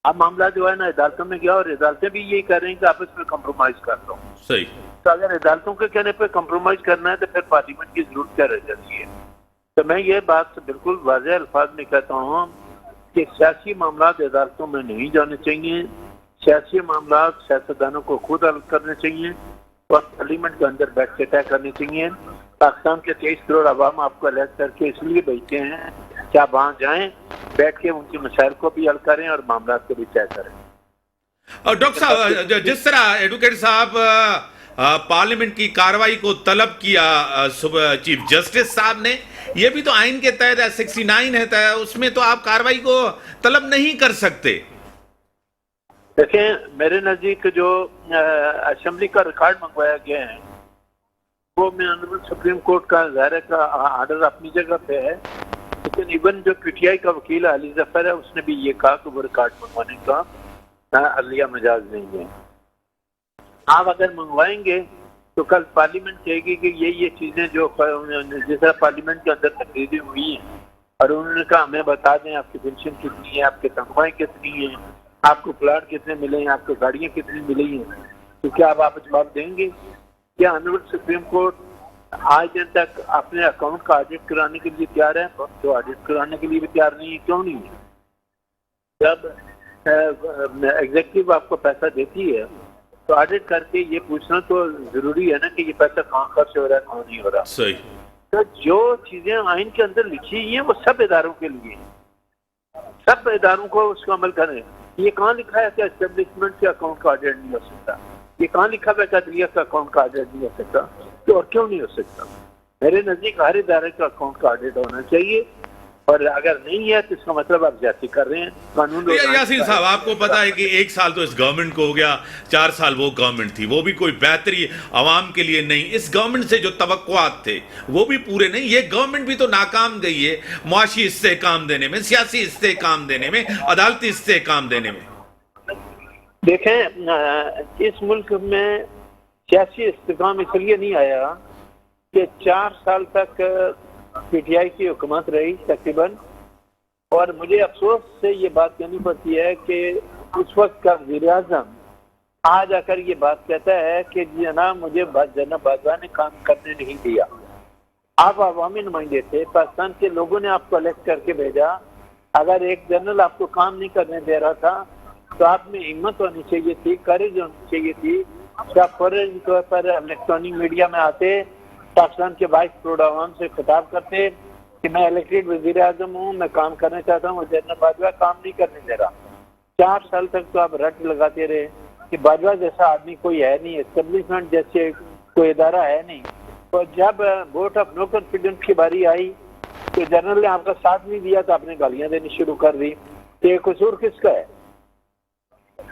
अब मामला जो है ना अदालतों में गया और अदालतें भी यही कर रही हैं कि आपस में कंप्रोमाइज कर लो। सही। तो अगर अदालतों के कहने पर कंप्रोमाइज करना है तो फिर पार्लियामेंट की जरूरत क्या रह जाती है? तो मैं ये बात बिल्कुल वाज़ेह अल्फाज में कहता हूँ कि सियासी मामला अदालतों में नहीं जाने चाहिए। सियासी मामला सियासतदानों को खुद हल करने चाहिए और पार्लियामेंट के अंदर बैठ के तय करने चाहिए। पाकिस्तान के 23 करोड़ अवाम आपको इलेक्ट करके इसलिए भेजते हैं कि आप वहाँ जाएं, बैठ के उनके मसाइल को भी हल करें और मामला को भी तय करें। और डॉक्टर साहब, जिस तरह एडवोकेट साहब पार्लियामेंट की कार्रवाई को तलब किया चीफ जस्टिस साहब ने, ये भी तो आइन के तहत 69 है, उसमें तो आप कार्रवाई को तलब नहीं कर सकते। देखें, मेरे नजदीक जो असेंबली का रिकॉर्ड मंगवाया गया है वो में ऑनरेबल सुप्रीम कोर्ट का ज़ाहिर का आर्डर अपनी जगह पे है, लेकिन इवन जो पीटीआई का वकील अली जफर है उसने भी ये कहा कि वो रिकॉर्ड मंगवाने का अलिया मजाज नहीं है। आप अगर मंगवाएंगे तो कल पार्लियामेंट कहेगी कि ये चीज़ें जो जिस तरह पार्लियामेंट के अंदर तकरीरें हुई हैं और उन्होंने कहा हमें बता दें आपकी पेंशन कितनी है, आपकी तनख्वाहें कितनी हैं, आपको प्लाट कितने मिले हैं, आपको गाड़ियाँ कितनी मिली हैं, तो क्या आप जवाब देंगे? क्या ऑनरेबल सुप्रीम कोर्ट आज दिन तक अपने अकाउंट का ऑडिट कराने के लिए तैयार है, तो ऑडिट कराने के लिए भी तैयार नहीं है। क्यों नहीं है? जब एग्जीक्यूटिव आपको पैसा देती है तो ऑडिट करके ये पूछना तो जरूरी है ना कि ये पैसा कहाँ खर्च हो रहा है, कहाँ नहीं हो रहा। सही। तो जो चीजें आइन के अंदर लिखी हुई है वो सब इदारों के लिए, सब इदारों को उसको अमल करें। ये कहाँ लिखा है कि एस्टेब्लिशमेंट के अकाउंट का ऑडिट नहीं हो सकता? ये कहाँ लिखा है कि अदलिया का अकाउंट का ऑडिट नहीं हो सकता? तो और क्यों नहीं हो सकता? मेरे नजदीक हर इदारे का अकाउंट का ऑडिट होना चाहिए, और अगर नहीं है तो इसका मतलब आप ज्यादती कर रहे हैं। कानून यासीन साहब, आपको पता है कि 1 साल तो इस गवर्नमेंट को हो गया, 4 साल वो गवर्नमेंट थी, वो भी कोई बेहतरी आवाम के लिए नहीं। इस गवर्नमेंट से जो तवक्कुआत थे वो भी पूरे नहीं। ये गवर्नमेंट भी तो नाकाम गई है मुआशी इस्तेहकाम देने में, सियासी इस्तेहकाम देने में, अदालती इस्तेहकाम देने में। देखें, इस मुल्क में सियासी इस्तेहकाम इसलिए नहीं आया कि 4 साल तक पीटीआई की हुकूमत रही तकरीबन, और मुझे अफसोस से ये बात कहनी पड़ती है कि उस वक्त का वज़ीर-ए-आज़म आज आकर ये बात कहता है कि जनाब मुझे जनाब बाजवा ने काम करने नहीं दिया। आप अवामी नुमाइंदे थे, पाकिस्तान के लोगों ने आपको इलेक्ट करके भेजा। अगर एक जनरल आपको काम नहीं करने दे रहा था तो आप में हिम्मत होनी चाहिए थी, करेज होनी चाहिए थी कि आप फौरन तौर पर इलेक्ट्रॉनिक मीडिया में आते, पाकिस्तान के 22 करोड़ आवाम से खिताब करते कि मैं इलेक्टेड वज़ीर आज़म हूँ, मैं काम करना चाहता हूँ, जनरल बाजवा काम नहीं करने दे रहा। 4 साल तक तो आप रट लगाते रहे कि बाजवा जैसा आदमी कोई है नहीं, एस्टेब्लिशमेंट जैसे कोई इदारा है नहीं। और जब वोट ऑफ नो कॉन्फिडेंस की बारी आई तो जनरल ने आपका साथ नहीं दिया तो आपने गालियां देनी शुरू कर दी। तो ये कसूर किसका है?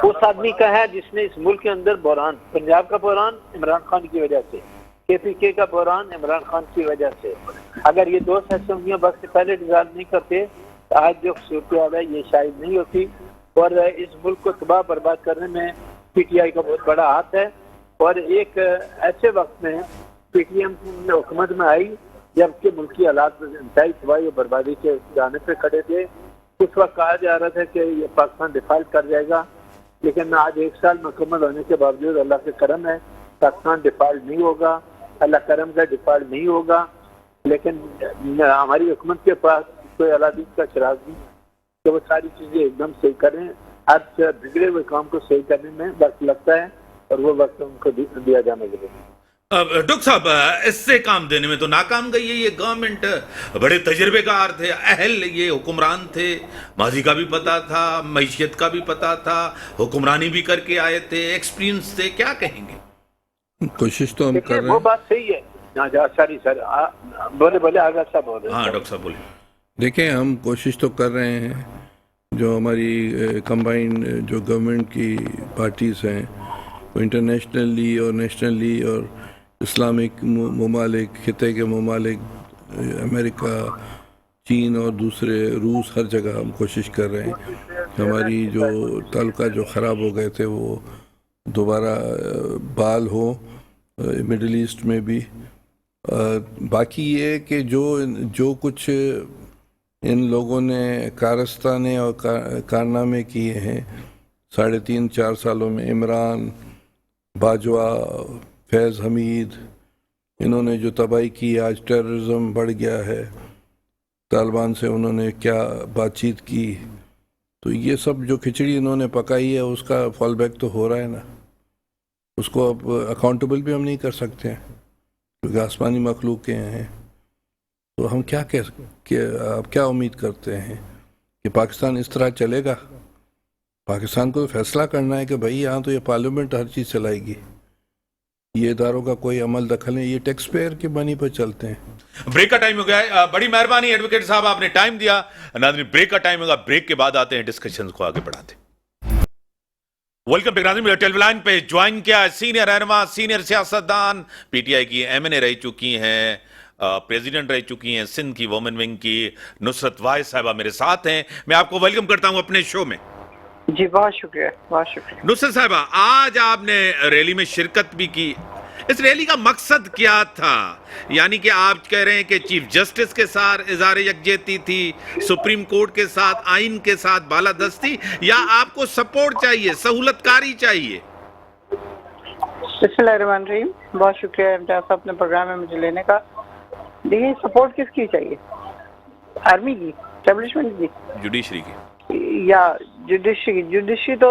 उस आदमी का है जिसने इस मुल्क के अंदर बहरान, पंजाब का बहरान इमरान खान की वजह से, KPK का बहरान इमरान खान की वजह से। अगर ये 2 असेंबलियां वक्त से पहले डिजाइन नहीं करते तो आज जो सूरत है ये शायद नहीं होती। और इस मुल्क को तबाह बर्बाद करने में PTI का बहुत बड़ा हाथ है। और एक ऐसे वक्त में PTM हुकूमत में आई जबकि मुल्क की हालात इंतहाई तबाही और बर्बादी के जाने पे खड़े थे। उस वक्त कहा जा रहा था कि ये पाकिस्तान डिफॉल्ट कर जाएगा, लेकिन आज 1 साल मुकम्मल होने के बावजूद अल्लाह के करम है पाकिस्तान डिफॉल्ट नहीं होगा, अल्लाह करम का डिफॉल्ट नहीं होगा। लेकिन हमारी हुकूमत के पास कोई अलादीन का चिराग नहीं, तो वो सारी चीजें एकदम सही करें। आज बिगड़े हुए काम को सही करने में वक्त लगता है और वो वक्त उनको दिया जाने के लिए। डॉक्टर साहब, इससे काम देने में तो नाकाम गई है ये गवर्नमेंट। बड़े तजर्बेकार थे, अहल ये हुक्मरान थे, माजी का भी पता था, मईशत का भी पता था, हुक्मरानी भी करके आए थे, एक्सपीरियंस थे, क्या कहेंगे? कोशिश तो हम कर रहे हैं। वो बात सही है। सॉरी सर, बोले आगा साहब बोले। हाँ डॉक्टर साहब बोले। देखें, हम कोशिश तो कर रहे हैं। जो हमारी कंबाइंड जो गवर्नमेंट की पार्टीज़ हैं वो इंटरनेशनली और नेशनली और इस्लामिक ममालिक, खिते के ममालिक, अमेरिका, चीन और दूसरे रूस, हर जगह हम कोशिश कर रहे हैं हमारी जो ताल्लुका जो ख़राब हो गए थे वो दोबारा बहाल हो, मिडिल ईस्ट में भी। बाकी ये कि जो कुछ इन लोगों ने कारस्ताने और कारनामे किए हैं 3.5-4 सालों में, इमरान, बाजवा, फैज़ हमीद, इन्होंने जो तबाही की, आज टेररिज्म बढ़ गया है, तालिबान से उन्होंने क्या बातचीत की, तो ये सब जो खिचड़ी इन्होंने पकाई है उसका फॉल बैक तो हो रहा है ना। उसको अब अकाउंटेबल भी हम नहीं कर सकते हैं क्योंकि आसमानी मखलूक के हैं। तो हम आप क्या उम्मीद करते हैं कि पाकिस्तान इस तरह चलेगा? पाकिस्तान को फैसला करना है कि भाई यहाँ तो ये पार्लियामेंट हर चीज़ चलाएगी, ये इदारों का कोई अमल दखल नहीं, ये टैक्स पेयर की मनी पर चलते हैं। ब्रेक का टाइम हो गया है। बड़ी मेहरबानी एडवोकेट साहब, आपने टाइम दिया। नाज़रीन, ब्रेक का टाइम होगा, ब्रेक के बाद आते हैं, डिस्कशन को आगे बढ़ाते हैं। वेलकम टू नाज़रीन, टेलीविजन पे ज्वाइन किया सीनियर रहनुमा, सीनियर सियासतदान, PTI की MNA रह चुकी हैं, प्रेसिडेंट रह चुकी हैं सिंध की वुमेन विंग की, नुसरत वाहिद साहिबा मेरे साथ हैं। मैं आपको वेलकम करता हूं अपने शो में। जी बहुत शुक्रिया, बहुत शुक्रिया। नुसरत साहिबा, आज आपने रैली में शिरकत भी की, इस रैली का मकसद क्या था? यानी कि आप कह रहे हैं कि चीफ जस्टिस के साथ इज़हार यकजहती थी, सुप्रीम कोर्ट के साथ, आइन के साथ बालादस्ती, या आपको सपोर्ट चाहिए, सहूलतकारी चाहिए? बिस्मिल्लाहिर्रहमानिर्रहीम। बहुत शुक्रिया इम्तियाज साहब अपने प्रोग्राम में मुझे लेने का। देखिए, सपोर्ट किसकी चाहिए? आर्मी की, एस्टेब्लिशमेंट की, जुडिशरी की? या जुडिशरी? जुडिशरी तो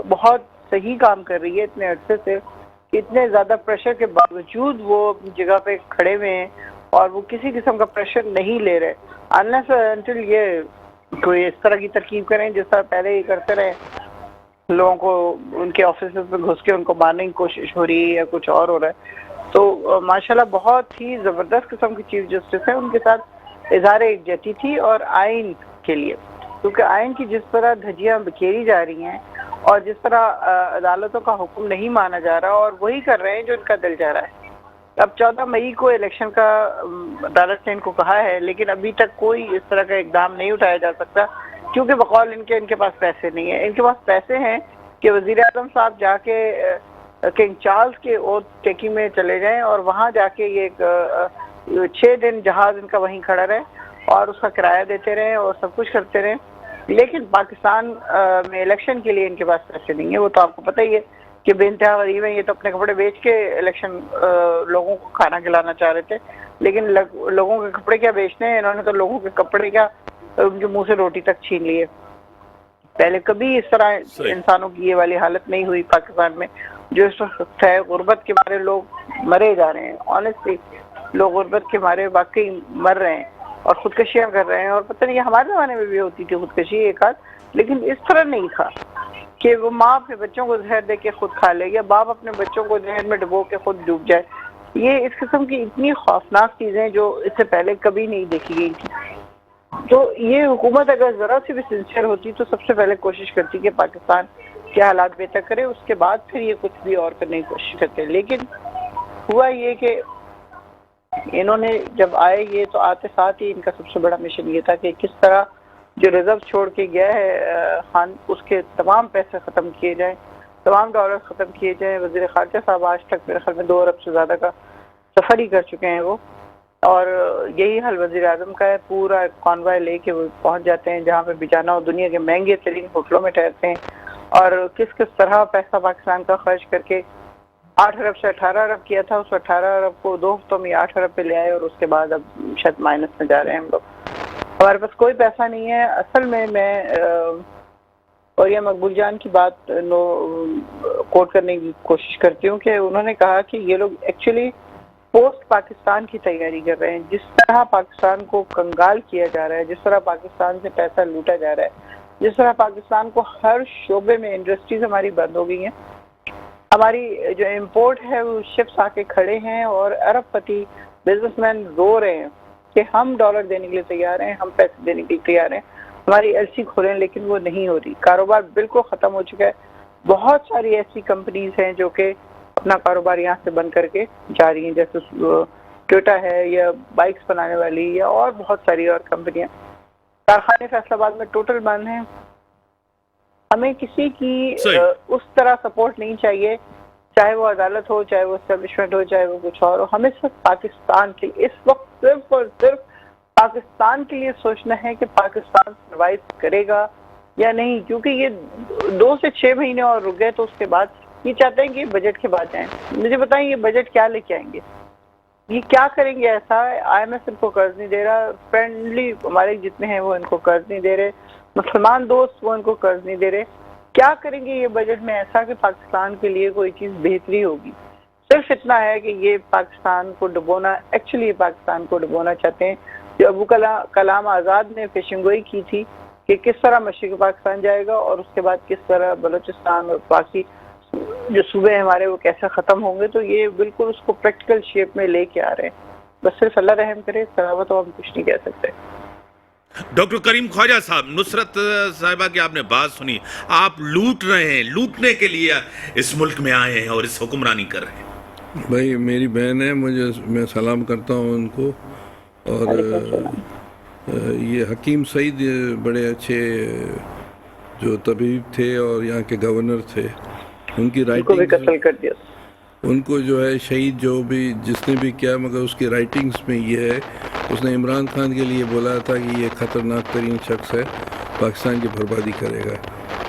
बहुत सही काम कर रही है इतने अरसे से, कि इतने ज्यादा प्रेशर के बावजूद वो अपनी जगह पे खड़े हुए हैं और वो किसी किस्म का प्रेशर नहीं ले रहे, अनलेस अनटिल ये कोई इस तरह की तरकीब करें जिस तरह पहले ही करते रहे, लोगों को उनके ऑफिस में घुस के उनको मारने की कोशिश हो रही है या कुछ और हो रहा है। तो माशाल्लाह बहुत ही जबरदस्त किस्म की चीफ जस्टिस है, उनके साथ इजहार एकजहती थी और आइन के लिए, क्योंकि आइन की जिस तरह धज्जियां बिखेरी जा रही हैं और जिस तरह अदालतों का हुक्म नहीं माना जा रहा और वही कर रहे हैं जो इनका दिल चाह रहा है। अब 14 मई को इलेक्शन का अदालत ने इनको कहा है, लेकिन अभी तक कोई इस तरह का इकदाम नहीं उठाया जा सकता, क्योंकि बकौल इनके पास पैसे नहीं है। इनके पास पैसे हैं कि वजीर आजम साहब जाके किंग चार्ल्स के ओथ टेकिंग में चले जाएं और वहां जाके ये 6 दिन जहाज इनका वहीं खड़ा रहे और उसका किराया देते रहे और सब कुछ करते रहे। लेकिन पाकिस्तान में इलेक्शन के लिए इनके पास पैसे नहीं है। वो तो आपको पता ही है कि बेइंतहा गरीब है, ये तो अपने कपड़े बेच के इलेक्शन लोगों को खाना खिलाना चाह रहे थे, लेकिन लोगों के कपड़े क्या बेचने हैं, इन्होंने तो लोगों के कपड़े क्या उनके मुंह से रोटी तक छीन लिए। पहले कभी इस तरह इंसानों की ये वाली हालत नहीं हुई पाकिस्तान में, जो इस वक्त है। गुर्बत के मारे लोग मरे जा रहे हैं, ऑनेस्टली लोग गुर्बत के मारे वाकई मर रहे हैं और खुदकशियां कर रहे हैं। और पता नहीं हमारे जमाने में भी होती थी खुदकशी एक आध, लेकिन इस तरह नहीं था कि वो माँ अपने बच्चों को जहर दे के खुद खा ले या बाप अपने बच्चों को जहर में डुबो के खुद डूब जाए। ये इस किस्म की इतनी खौफनाक चीजें जो इससे पहले कभी नहीं देखी गई थी। तो ये हुकूमत अगर जरा सी भी सिंसियर होती तो सबसे पहले कोशिश करती कि पाकिस्तान के हालात बेहतर करे, उसके बाद फिर ये कुछ भी और करने की कोशिश करते। लेकिन हुआ ये कि इन्होंने जब आए, ये तो आते साथ ही इनका सबसे बड़ा मिशन ये था कि किस तरह जो रिजर्व छोड़ के गया है खान, उसके तमाम पैसे ख़त्म किए जाएं, तमाम डॉलर ख़त्म किए जाएं। वज़ीर ख़ारजा साहब आज तक मेरे ख्याल में 2 अरब से ज़्यादा का सफ़र ही कर चुके हैं वो, और यही हाल वज़ीर आज़म का है। पूरा कॉन्वॉय लेके वो पहुंच जाते हैं जहाँ पे भी जाना हो, दुनिया के महंगे तरीन होटलों में ठहरते हैं और किस किस तरह पैसा पाकिस्तान का खर्च करके 8 अरब से 18 अरब किया था, उस 18 अरब को 2 हफ्तों में 8 अरब पे ले आए और उसके बाद अब शायद माइनस में जा रहे हैं हम लोग। हमारे पास कोई पैसा नहीं है असल में। मैं और ये मकबूल जान की बात कोट करने की कोशिश करती हूँ कि उन्होंने कहा कि ये लोग एक्चुअली पोस्ट पाकिस्तान की तैयारी कर रहे हैं। जिस तरह पाकिस्तान को कंगाल किया जा रहा है, जिस तरह पाकिस्तान से पैसा लूटा जा रहा है, जिस तरह पाकिस्तान को हर शोबे में इंडस्ट्रीज हमारी बंद हो गई हैं, हमारी जो इम्पोर्ट है वो शिप्स आके खड़े हैं और अरबपति बिजनेसमैन रो रहे हैं कि हम डॉलर देने के लिए तैयार हैं, हम पैसे देने के लिए तैयार हैं, हमारी एलसी खोलें, लेकिन वो नहीं हो रही। कारोबार बिल्कुल ख़त्म हो चुका है। बहुत सारी ऐसी कंपनीज हैं जो कि अपना कारोबार यहाँ से बंद करके जा रही हैं, जैसे टोयोटा है या बाइक्स बनाने वाली या और बहुत सारी और कंपनियां। कारखाने फैसलाबाद में टोटल बंद हैं। हमें किसी की उस तरह सपोर्ट नहीं चाहिए, चाहे वो अदालत हो, चाहे वो एस्टेब्लिशमेंट हो, चाहे वो कुछ और हो। हमें सिर्फ पाकिस्तान के इस वक्त सिर्फ और सिर्फ पाकिस्तान के लिए सोचना है कि पाकिस्तान सर्वाइव करेगा या नहीं, क्योंकि ये 2 से 6 महीने और रुक गए तो उसके बाद ये चाहते हैं कि बजट के बाद जाएं। मुझे बताएं ये बजट क्या लेके आएंगे, ये क्या करेंगे ऐसा? IMF इनको कर्ज नहीं दे रहा, फ्रेंडली हमारे जितने हैं वो इनको कर्ज नहीं दे रहे, मुसलमान दोस्त वो इनको कर्ज नहीं दे रहे। क्या करेंगे ये बजट में ऐसा कि पाकिस्तान के लिए कोई चीज़ बेहतरी होगी? सिर्फ इतना है कि ये पाकिस्तान को डुबोना, एक्चुअली पाकिस्तान को डुबोना चाहते हैं। जो अबू कलाम आज़ाद ने पेशेंगोई की थी कि किस तरह मशरिक़ पाकिस्तान जाएगा और उसके बाद किस तरह बलूचिस्तान और बाकी जो सूबे हमारे वो कैसे ख़त्म होंगे, तो ये बिल्कुल उसको प्रैक्टिकल शेप में लेके आ रहे हैं। बस सिर्फ अल्लाह रहम करे, इसके अलावा तो हम कुछ नहीं कह सकते। डॉक्टर करीम ख्वाजा साहब, नुसरत साहिबा की आपने बात सुनी, आप लूट रहे हैं, लूटने के लिए इस मुल्क में आए हैं और इस हुक्मरानी कर रहे हैं। भाई मेरी बहन है, मैं सलाम करता हूँ उनको। और ये हकीम सईद बड़े अच्छे जो तबीब थे और यहाँ के गवर्नर थे, उनकी राइटिंग कत्ल कर दिया। उनको जो है शहीद जो भी जिसने भी किया, मगर उसकी राइटिंग्स में ये है, उसने इमरान खान के लिए बोला था कि ये ख़तरनाक तरीन शख्स है, पाकिस्तान की बर्बादी करेगा।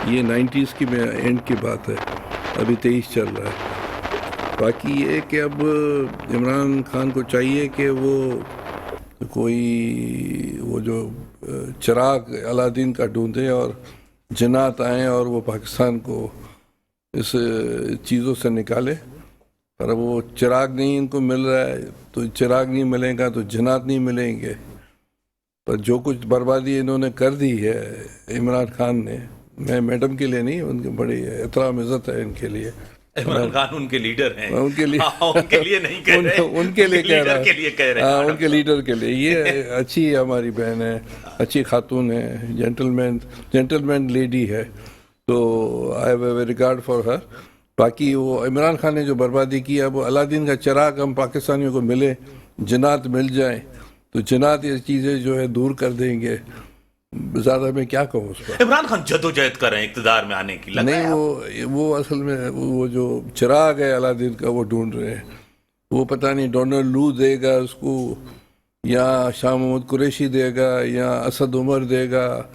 ये 90s की एंड की बात है, अभी 23 चल रहा है। बाकी ये कि अब इमरान खान को चाहिए कि वो जो चिराग अलादीन का ढूंढे और जन्नत आए और वो पाकिस्तान को इस चीज़ों से निकाले। पर अब वो चिराग नहीं इनको मिल रहा है, तो चिराग नहीं मिलेगा तो जन्नत नहीं मिलेंगे। पर जो कुछ बर्बादी इन्होंने कर दी है इमरान खान ने, मैं मैडम के लिए नहीं, उनकी बड़ी एहतराम इज्जत है इनके लिए। इमरान खान उनके लीडर हैं, उनके लिए उनके लिए नहीं कह रहे, उनके लिए कह रहा के लिए कह रहे हैं, उनके लीडर के लिए। ये अच्छी हमारी बहन है, अच्छी खातून है, जेंटलमैन लेडी है, तो I have a regard for her. बाकी वो इमरान खान ने जो बर्बादी की, अब अलादीन का चिराग हम पाकिस्तानियों को मिले, जन्नत मिल जाए तो जन्नत ये चीज़ें जो है दूर कर देंगे। ज़्यादा मैं क्या कहूँ उस पर। इमरान खान जद्दोजहद कर रहे हैं इक़्तिदार में आने की, नहीं वो असल में वो जो चिराग है अलादीन का वो ढूंढ रहे हैं। वो पता नहीं डोनाल्ड लू देगा उसको, या शाह मोहम्मद कुरैशी देगा, या असद उमर देगा,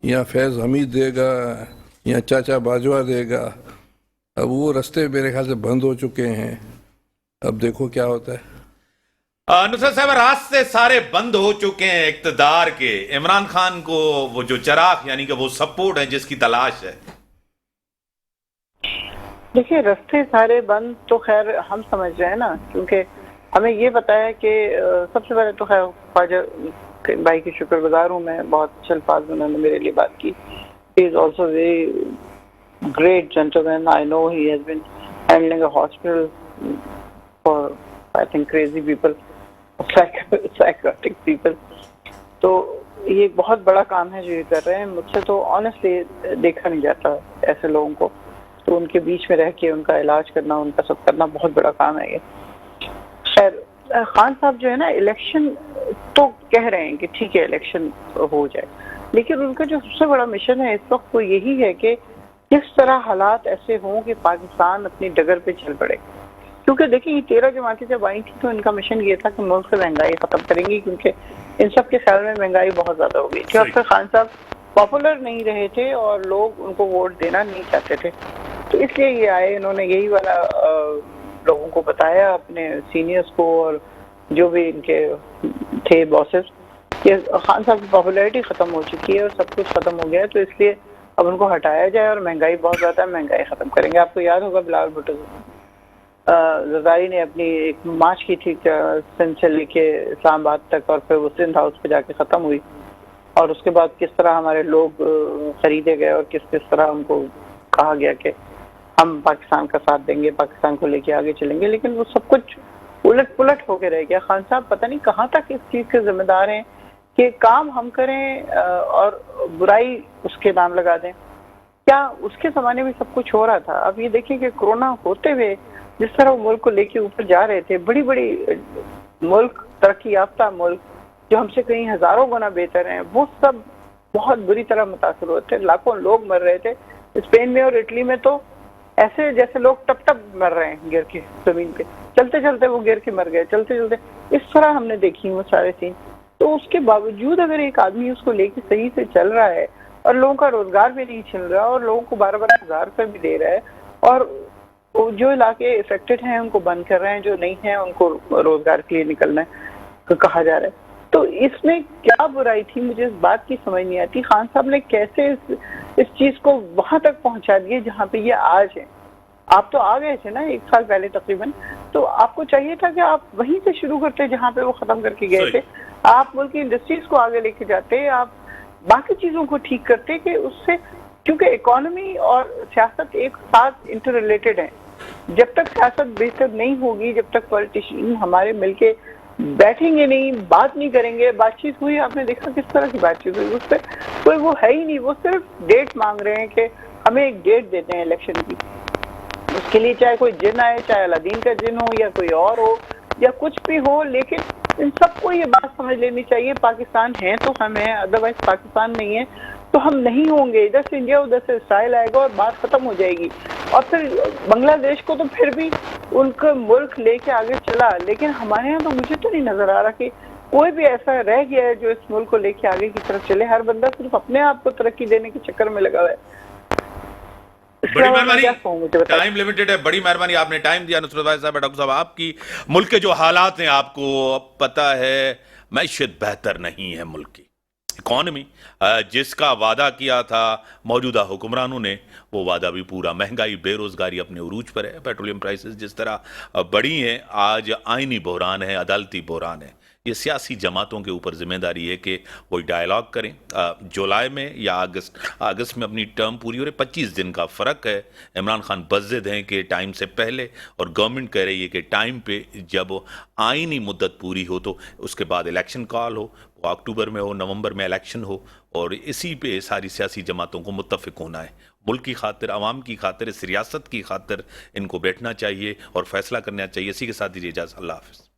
या फैज़ हमीद देगा, या चाचा बाजवा देगा। अब वो रास्ते मेरे ख्याल से बंद हो चुके हैं, अब देखो क्या होता है। नुसरत साहब, रास्ते सारे बंद हो चुके हैं इक़्तिदार के। इमरान खान को वो जो चिराग यानी कि वो सपोर्ट है जिसकी तलाश है। देखिए, रास्ते सारे बंद तो खैर हम समझ रहे हैं ना, क्योंकि हमें ये पता है कि सबसे पहले तो खैर ख्वाजा भाई की शुक्रगुजार हूँ मैं, बहुत अच्छे अल्फाज उन्होंने मेरे लिए बात की। He is also very great gentleman. I know he has been handling a hospital for, I think, crazy people, psychotic people. तो ये बहुत बड़ा काम है जो ये कर रहे हैं। मुझसे तो ऑनेस्टली देखा नहीं जाता ऐसे लोगों को, तो उनके बीच में रह के उनका इलाज करना, उनका सब करना बहुत बड़ा काम है ये। खैर, खान साहब जो है ना, इलेक्शन तो कह रहे हैं कि ठीक है इलेक्शन हो जाए, लेकिन उनका जो सबसे बड़ा मिशन है इस वक्त वो यही है कि किस तरह हालात ऐसे हों कि पाकिस्तान अपनी डगर पे चल पड़े। क्योंकि देखिए, 13 जमातें जब आई थी तो इनका मिशन ये था कि मुल्क से महंगाई खत्म करेंगी, क्योंकि इन सब के ख्याल में महंगाई बहुत ज्यादा हो गई थी। और फिर खान साहब पॉपुलर नहीं रहे थे और लोग उनको वोट देना नहीं चाहते थे, तो इसलिए ये आए। इन्होंने यही वाला लोगों को बताया, अपने सीनियर्स को और जो भी इनके थे बॉसेस, कि खान साहब की पॉपुलैरिटी खत्म हो चुकी है और सब कुछ खत्म हो गया है, तो इसलिए अब उनको हटाया जाए और महंगाई बहुत ज्यादा है, महंगाई खत्म करेंगे। आपको याद होगा बिलावल भुट्टो जरदारी ने अपनी एक मार्च की थी सिंध से लेके इस्लामाबाद तक, और फिर वो सिंध हाउस पे जाके खत्म हुई, और उसके बाद किस तरह हमारे लोग खरीदे गए और किस तरह उनको कहा गया कि हम पाकिस्तान का साथ देंगे, पाकिस्तान को लेके आगे चलेंगे, लेकिन वो सब कुछ उलट पुलट होके रह गया। खान साहब पता नहीं कहाँ तक इस चीज के जिम्मेदार हैं कि काम हम करें और बुराई उसके नाम लगा दें। क्या उसके जमाने में सब कुछ हो रहा था? अब ये देखिए कि कोरोना होते हुए जिस तरह वो मुल्क को लेके ऊपर जा रहे थे, बड़ी बड़ी मुल्क, तरक्की याफ्ता मुल्क जो हमसे कहीं हजारों गुना बेहतर हैं, वो सब बहुत बुरी तरह मुतासर हुए थे। लाखों लोग मर रहे थे स्पेन में और इटली में, तो ऐसे जैसे लोग टप टप मर रहे हैं गिर के जमीन पे, चलते चलते वो गिर के मर गए, चलते चलते इस तरह हमने देखी वो सारे सीन। तो उसके बावजूद अगर एक आदमी उसको लेके सही से चल रहा है और लोगों का रोजगार भी नहीं छिन रहा और लोगों को 12,000 रुपये भी दे रहा है, और जो इलाके इफेक्टेड हैं उनको बंद कर रहे हैं, जो नहीं है उनको रोजगार के लिए निकलना है कहा जा रहा है, तो इसमें क्या बुराई थी? मुझे इस बात की समझ नहीं आती। खान साहब ने कैसे इस चीज को वहां तक पहुंचा दिए जहाँ पे ये आज है। आप तो आ गए थे ना 1 साल पहले तकरीबन, तो आपको चाहिए था कि आप वहीं से शुरू करते जहाँ पे वो खत्म करके गए थे। आप मुल्क की इंडस्ट्रीज को आगे लेके जाते, आप बाकी चीजों को ठीक करते, कि उससे, क्योंकि इकोनॉमी और सियासत एक साथ इंटर रिलेटेड है। जब तक सियासत बेहतर नहीं होगी, जब तक पॉलिटिशियन हमारे मिलके बैठेंगे नहीं, बात नहीं करेंगे, बातचीत हुई, आपने देखा किस तरह की बातचीत हुई, उस पर कोई वो है ही नहीं। वो सिर्फ डेट मांग रहे हैं कि हमें एक डेट देते हैं इलेक्शन की, उसके लिए चाहे कोई जिन आए, चाहे अलादीन का जिन हो या कोई और हो या कुछ भी हो, लेकिन इन सबको ये बात समझ लेनी चाहिए, पाकिस्तान है तो हम हैं, अदरवाइज पाकिस्तान नहीं है तो हम नहीं होंगे। इधर से इंडिया उधर से इसराइल आएगा और बात खत्म हो जाएगी। और फिर बांग्लादेश को तो फिर भी उनका मुल्क लेके आगे चला, लेकिन हमारे यहाँ तो मुझे तो नहीं नजर आ रहा कि कोई भी ऐसा रह गया है जो इस मुल्क को लेके आगे की तरफ चले। हर बंदा सिर्फ अपने आप को तरक्की देने के चक्कर में लगा हुआ है। इसके बड़ी अलावा मैं क्या मेहरबानी, कहूँ, मुझे बताइए। टाइम लिमिटेड है, बड़ी मेहरबानी आपने टाइम दिया नुसरत भाई साहब। डॉक्टर साहब आपकी मुल्क के जो हालात हैं आपको पता है, मैशियत बेहतर नहीं है मुल्क की इकॉनमी, जिसका वादा किया था मौजूदा हुक्मरानों ने वो वादा भी पूरा, महंगाई बेरोजगारी अपने उरूज पर है, पेट्रोलियम प्राइसेस जिस तरह बढ़ी हैं, आज आईनी बहरान है, अदालती बहरान है। ये सियासी जमातों के ऊपर जिम्मेदारी है कि वो डायलॉग करें। जुलाई में या अगस्त में अपनी टर्म पूरी हो रही, 25 दिन का फ़र्क है। इमरान खान बज़िद हैं कि टाइम से पहले, और गवर्नमेंट कह रही है कि टाइम पे जब आईनी मुद्दत पूरी हो तो उसके बाद इलेक्शन कॉल हो, वो अक्टूबर में हो, नवंबर में इलेक्शन हो, और इसी पे सारी सियासी जमातों को मुत्तफिक होना है। मुल्क की खातिर, आवाम की खातिर, इस रियासत की खातिर इनको बैठना चाहिए और फैसला करना चाहिए। इसी के साथ दीजिए इजाज़त। अल्लाह हाफ़िज़।